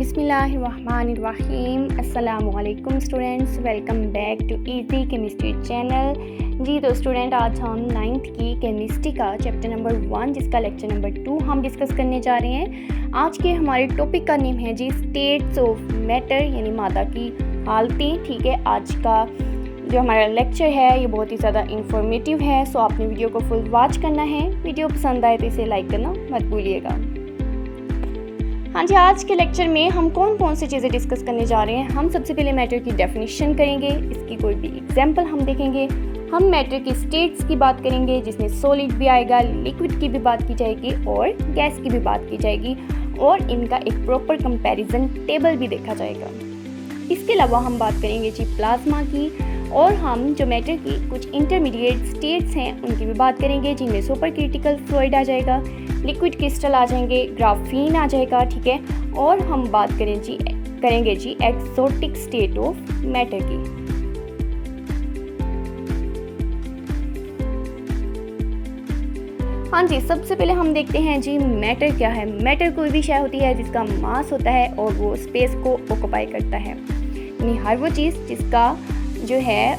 बिस्मिल्लाहिर्रहमानिर्रहीम। अस्सलामुअलैकुम students, welcome back to easy chemistry channel. जी तो स्टूडेंट, आज हम 9th की केमिस्ट्री का चैप्टर नंबर 1 जिसका लेक्चर नंबर 2 हम डिस्कस करने जा रहे हैं। आज के हमारे टॉपिक का नेम है जी स्टेट्स ऑफ मैटर, यानी मादा की हालतें। ठीक है, आज का जो हमारा लेक्चर है ये बहुत ही ज़्यादा इंफॉर्मेटिव है, सो आपने वीडियो को फुल वॉच करना है। वीडियो पसंद आए तो इसे लाइक करना मत भूलिएगा। हाँ जी, आज के लेक्चर में हम कौन कौन सी चीज़ें डिस्कस करने जा रहे हैं। हम सबसे पहले मैटर की डेफिनेशन करेंगे, इसकी कोई भी एग्जांपल हम देखेंगे। हम मैटर की स्टेट्स की बात करेंगे जिसमें सॉलिड भी आएगा, लिक्विड की भी बात की जाएगी और गैस की भी बात की जाएगी, और इनका एक प्रॉपर कंपैरिजन टेबल भी देखा जाएगा। इसके अलावा हम बात करेंगे जी प्लाज्मा की, और हम जो मैटर की कुछ इंटरमीडिएट स्टेट्स हैं उनकी भी बात करेंगे, जिनमें सुपर क्रिटिकल फ्लूइड आ जाएगा, लिक्विड क्रिस्टल आ जाएंगे, ग्राफीन आ जाएगा। ठीक है, और हम बात करेंगे जी एक्सोटिक स्टेट ऑफ मैटर की। हाँ जी, सबसे पहले हम देखते हैं जी मैटर क्या है। मैटर कोई भी शय होती है जिसका मास होता है और वो स्पेस को ऑक्यूपाई करता है, यानी हर वो चीज़ जिसका जो है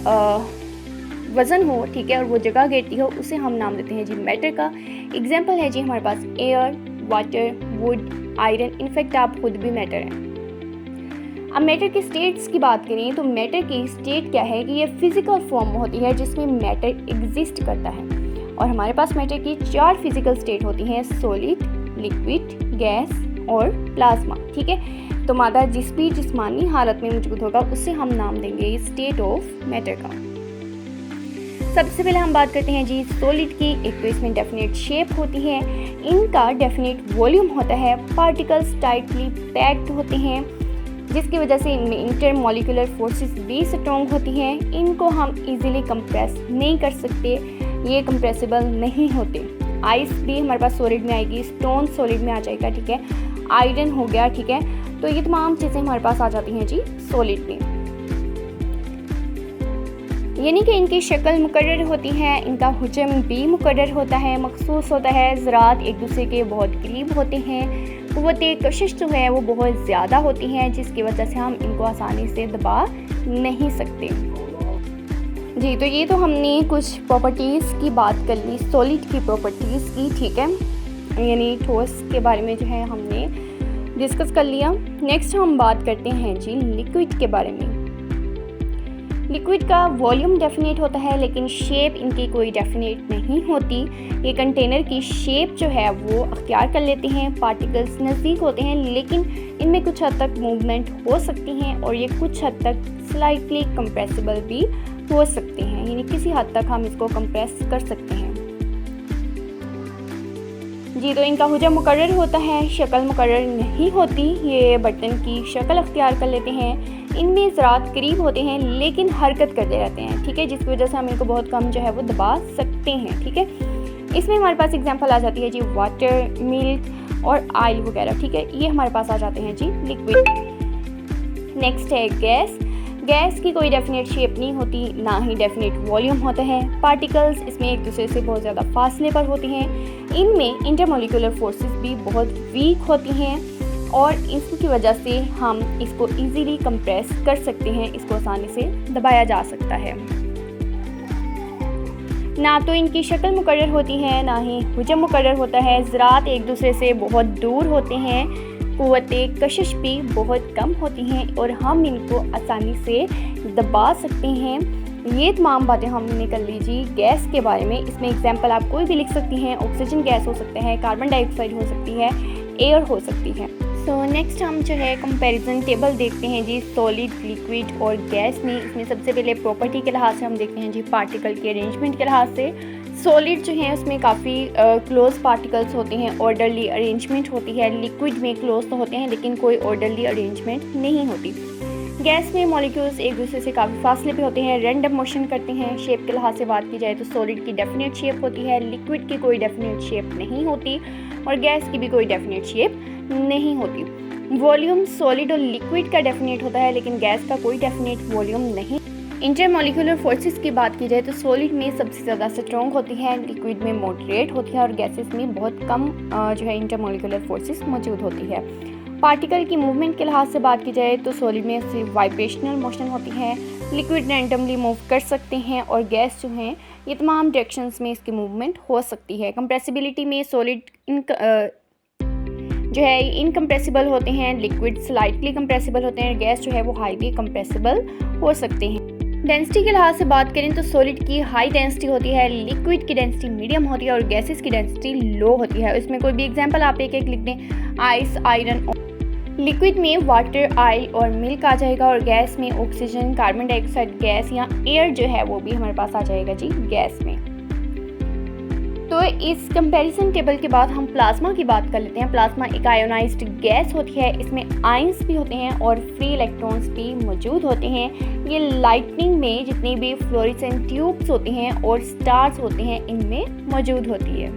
वज़न हो, ठीक है, और वो जगह घेरती हो, उसे हम नाम देते हैं जी मैटर का। एग्जाम्पल है जी हमारे पास air, water, wood, iron, in fact आप खुद भी मैटर हैं। अब मैटर की स्टेट्स की बात करें तो मैटर की स्टेट क्या है कि ये फिजिकल फॉर्म होती है जिसमें मैटर एग्जिस्ट करता है, और हमारे पास मैटर की 4 फिजिकल स्टेट होती हैं: सॉलिड, लिक्विड, गैस और प्लाज्मा। ठीक है, तो मादा जिस भी जिस्मानी हालत में मौजूद होगा उसे हम नाम देंगे स्टेट ऑफ मैटर का। सबसे पहले हम बात करते हैं जी सॉलिड की। एक तो इसमें डेफिनेट शेप होती है, इनका डेफिनेट वॉल्यूम होता है, पार्टिकल्स टाइटली पैक्ड होते हैं जिसकी वजह से इनमें इंटरमॉलिक्यूलर फोर्सेस भी स्ट्रॉन्ग होती हैं। इनको हम इजीली कंप्रेस नहीं कर सकते, ये कंप्रेसिबल नहीं होते। आइस भी हमारे पास सॉलिड में आएगी, स्टोन सॉलिड में आ जाएगा। ठीक है, आयरन हो गया। ठीक है, तो ये तमाम चीज़ें हमारे पास आ जाती हैं जी सॉलिड में, यानी कि इनकी शक्ल मुकर्रर होती है, इनका हुजम भी मुकर्रर होता है, मखसूस होता है। ज़रात एक दूसरे के बहुत करीब होते हैं, क़ुव्वत कशिश जो है वो बहुत ज़्यादा होती हैं, जिसकी वजह से हम इनको आसानी से दबा नहीं सकते। जी, तो ये तो हमने कुछ प्रॉपर्टीज़ की बात कर ली, सॉलिड की प्रॉपर्टीज़ की। ठीक है, यानी ठोस के बारे में जो है हमने डिस्कस कर लिया। नेक्स्ट हम बात करते हैं जी लिक्विड के बारे में। लिक्विड का वॉल्यूम डेफिनेट होता है, लेकिन शेप इनकी कोई डेफिनेट नहीं होती। ये कंटेनर की शेप जो है वो अख्तियार कर लेते हैं, पार्टिकल्स नज़दीक होते हैं, लेकिन इनमें कुछ हद तक मूवमेंट हो सकती हैं, और ये कुछ हद तक स्लाइटली कंप्रेसिबल भी हो सकते हैं, यानी किसी हद तक हम इसको कंप्रेस कर सकते हैं। जी, तो इनका हुजम मुकर्रर होता है, शक्ल मुकर्रर नहीं होती, ये बटन की शक्ल अख्तियार कर लेते हैं। इनमें ज़रात करीब होते हैं लेकिन हरकत करते रहते हैं। ठीक है, जिसकी वजह से हम इनको बहुत कम जो है वो दबा सकते हैं। ठीक है, इसमें हमारे पास एग्जांपल आ जाती है जी वाटर, मिल्क और ऑयल वगैरह। ठीक है, ये हमारे पास आ जाते हैं जी लिक्विड। नेक्स्ट है गैस। गैस की कोई डेफिनेट शेप नहीं होती, ना ही डेफिनेट वॉल्यूम होता है। पार्टिकल्स इसमें एक दूसरे से बहुत ज़्यादा फासले पर होते हैं, इनमें इंटरमॉलिक्यूलर फोर्सेस भी बहुत वीक होती हैं, और इसकी वजह से हम इसको इजीली कंप्रेस कर सकते हैं, इसको आसानी से दबाया जा सकता है। ना तो इनकी शक्ल मुकर्रर होती है, ना ही हुजम मुकर्रर होता है। ज़रात एक दूसरे से बहुत दूर होते हैं, क़ुव्वत कशिश भी बहुत कम होती हैं, और हम इनको आसानी से दबा सकते हैं। ये तमाम बातें हमने कर ली जी गैस के बारे में। इसमें एग्जांपल आप कोई भी लिख सकती हैं, ऑक्सीजन गैस हो सकता है, कार्बन डाइऑक्साइड हो सकती है, एयर हो सकती है। सो नेक्स्ट हम जो है कंपैरिजन टेबल देखते हैं जी सॉलिड, लिक्विड और गैस में। इसमें सबसे पहले प्रॉपर्टी के लिहाज से हम देखते हैं जी पार्टिकल के अरेंजमेंट के लिहाज से। सॉलिड जो है उसमें काफ़ी क्लोज पार्टिकल्स होते हैं, ऑर्डरली अरेंजमेंट होती है। लिक्विड में क्लोज तो होते हैं लेकिन कोई ऑर्डरली अरेंजमेंट नहीं होती। गैस में मॉलिक्यूल्स एक दूसरे से काफ़ी फासले पे होते हैं, रैंडम मोशन करते हैं। शेप के लिहाज से बात की जाए तो सॉलिड की डेफिनेट शेप होती है, लिक्विड की कोई डेफिनेट शेप नहीं होती, और गैस की भी कोई डेफिनेट शेप नहीं होती। वॉल्यूम सॉलिड और लिक्विड का डेफिनेट होता है, लेकिन गैस का कोई डेफिनेट वॉल्यूम नहीं। इंटरमॉलिक्यूलर फोर्सेस की बात की जाए तो सॉलिड में सबसे ज़्यादा स्ट्रॉन्ग होती है, लिक्विड में मॉडरेट होती है, और गैसेस में बहुत कम जो है इंटरमॉलिक्यूलर फोर्सेस मौजूद होती है। पार्टिकल की मूवमेंट के लिहाज से बात की जाए तो सॉलिड में सिर्फ वाइब्रेशनल मोशन होती है, लिक्विड रैंडमली मूव कर सकते हैं, और गैस जो हैं ये तमाम डायरेक्शंस में इसकी मूवमेंट हो सकती है। कंप्रेसिबिलिटी में सॉलिड जो है इनकम्प्रेसिबल होते हैं, लिक्विड स्लाइटली कंप्रेसिबल होते हैं, गैस जो है वो हाईली कंप्रेसिबल हो सकते हैं। डेंसिटी के लिहाज से बात करें तो सॉलिड की हाई डेंसिटी होती है, लिक्विड की डेंसिटी मीडियम होती है और गैसेस की डेंसिटी लो होती है। इसमें कोई भी एग्जांपल आप एक एक लिख दें। Ice, iron. लिक्विड में वाटर, ऑयल और मिल्क आ जाएगा, और गैस में ऑक्सीजन, कार्बन डाइऑक्साइड गैस या एयर जो है वो भी हमारे पास आ जाएगा जी गैस में। तो इस कंपैरिजन टेबल के बाद हम प्लाज्मा की बात कर लेते हैं। प्लाज्मा एक आयोनाइज्ड गैस होती है, इसमें आयंस भी होते हैं और फ्री इलेक्ट्रॉन्स भी मौजूद होते हैं। ये लाइटनिंग में जितनी भी फ्लोरेसेंट ट्यूब्स होती हैं और स्टार्स होते हैं इनमें मौजूद होती है।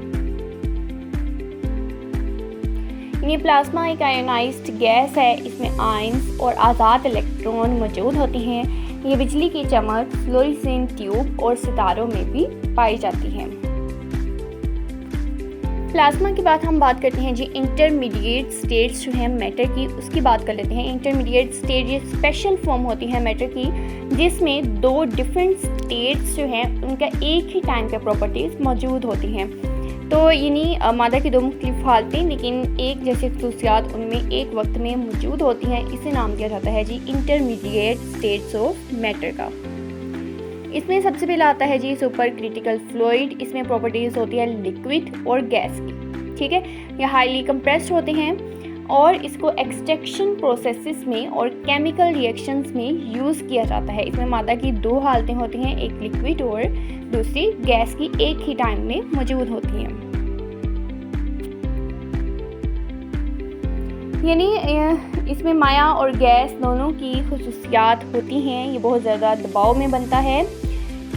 ये प्लाज्मा एक आयोनाइज्ड गैस है, इसमें आयंस और आज़ाद इलेक्ट्रॉन मौजूद होते हैं। ये बिजली की चमक फ्लोरेसेंट ट्यूब और सितारों में भी पाई जाती है। प्लाज्मा की बात हम बात करते हैं जी इंटरमीडिएट स्टेट्स जो हैं मैटर की, उसकी बात कर लेते हैं। इंटरमीडिएट स्टेट ये स्पेशल फॉर्म होती है मैटर की, जिसमें दो डिफरेंट स्टेट्स जो हैं उनका एक ही टाइम पे प्रॉपर्टीज़ मौजूद होती हैं। तो यानी मादा की दो मुख्तलिफ हालतें लेकिन एक जैसी खसूसियात उनमें एक वक्त में मौजूद होती हैं, इसे नाम दिया जाता है जी इंटरमीडिएट स्टेट्स ऑफ मैटर का। इसमें सबसे पहले आता है जी सुपर क्रिटिकल फ्लूइड। इसमें प्रॉपर्टीज़ होती है लिक्विड और गैस की, ठीक है। ये हाईली कंप्रेस्ड होते हैं और इसको एक्सट्रैक्शन प्रोसेसेस में और केमिकल रिएक्शंस में यूज़ किया जाता है। इसमें मादा की दो हालतें होती हैं, एक लिक्विड और दूसरी गैस की, एक ही टाइम में मौजूद होती हैं। यानी इसमें माया और गैस दोनों की खुसूसियात होती हैं। ये बहुत ज़्यादा दबाव में बनता है,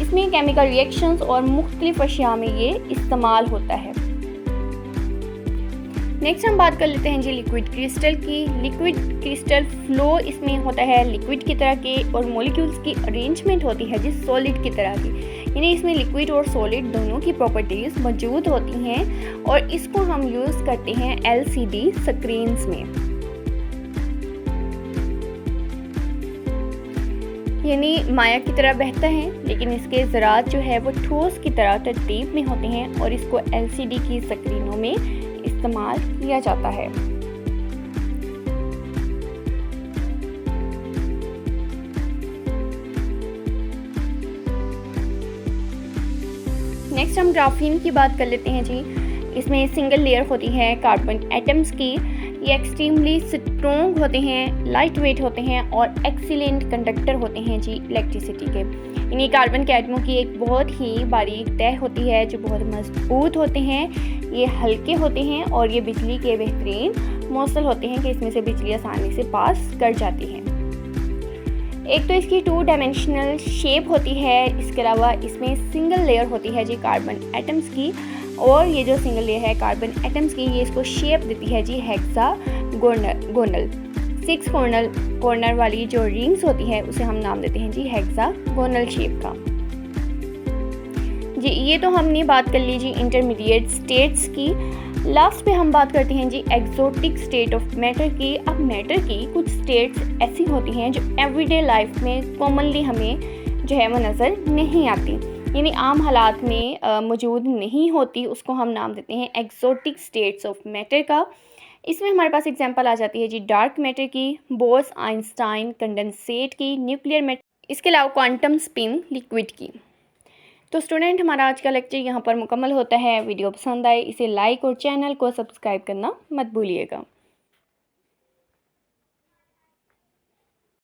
इसमें केमिकल रिएक्शंस और मुख्तलिफ अशिया में ये इस्तेमाल होता है। नेक्स्ट हम बात कर लेते हैं जी लिक्विड क्रिस्टल की। लिक्विड क्रिस्टल फ्लो इसमें होता है लिक्विड की तरह के, और मॉलिक्यूल्स की अरेंजमेंट होती है जिस सॉलिड की तरह की, यानी इसमें लिक्विड और सॉलिड दोनों की प्रॉपर्टीज़ मौजूद होती हैं और इसको हम यूज़ करते हैं LCD स्क्रीन्स में। यानी माया की तरह बहता है लेकिन इसके ज़रात जो है वो ठोस की तरह तरतीब में होते हैं और इसको LCD की स्क्रीनों में इस्तेमाल किया जाता है। नेक्स्ट हम ग्राफीन की बात कर लेते हैं जी। इसमें सिंगल लेयर होती है कार्बन एटम्स की। ये एक्सट्रीमली स्ट्रॉन्ग होते हैं, लाइट वेट होते हैं और एक्सीलेंट कंडक्टर होते हैं जी इलेक्ट्रिसिटी के। यानी कार्बन के एटमों की एक बहुत ही बारीक तह होती है जो बहुत मजबूत होते हैं। ये हल्के होते हैं और ये बिजली के बेहतरीन मौसल होते हैं कि इसमें से बिजली आसानी से पास कर जाती है। एक तो इसकी 2 डायमेंशनल शेप होती है, इसके अलावा इसमें सिंगल लेयर होती है जी कार्बन एटम्स की, और ये जो सिंगल लेयर है कार्बन एटम्स की ये इसको शेप देती है जी हेक्सागोनल। 6 कॉर्नर वाली जो रिंग्स होती है उसे हम नाम देते हैं जी हेक्सागोनल शेप का। जी ये तो हमने बात कर ली जी इंटरमीडिएट स्टेट्स की। लास्ट पे हम बात करते हैं जी एक्सोटिक स्टेट ऑफ मैटर की। अब मैटर की कुछ स्टेट्स ऐसी होती हैं जो एवरीडे लाइफ में कॉमनली हमें जो है वो नज़र नहीं आती, यानी आम हालात में मौजूद नहीं होती, उसको हम नाम देते हैं एक्सोटिक स्टेट्स ऑफ मैटर का। इसमें हमारे पास एग्जांपल आ जाती है जी डार्क मैटर की, बोस आइंस्टाइन कंडेंसेट की, न्यूक्लियर मैटर, इसके अलावा क्वांटम स्पिन लिक्विड की। तो स्टूडेंट हमारा आज का लेक्चर यहाँ पर मुकम्मल होता है। वीडियो पसंद आए इसे लाइक और चैनल को सब्सक्राइब करना मत भूलिएगा।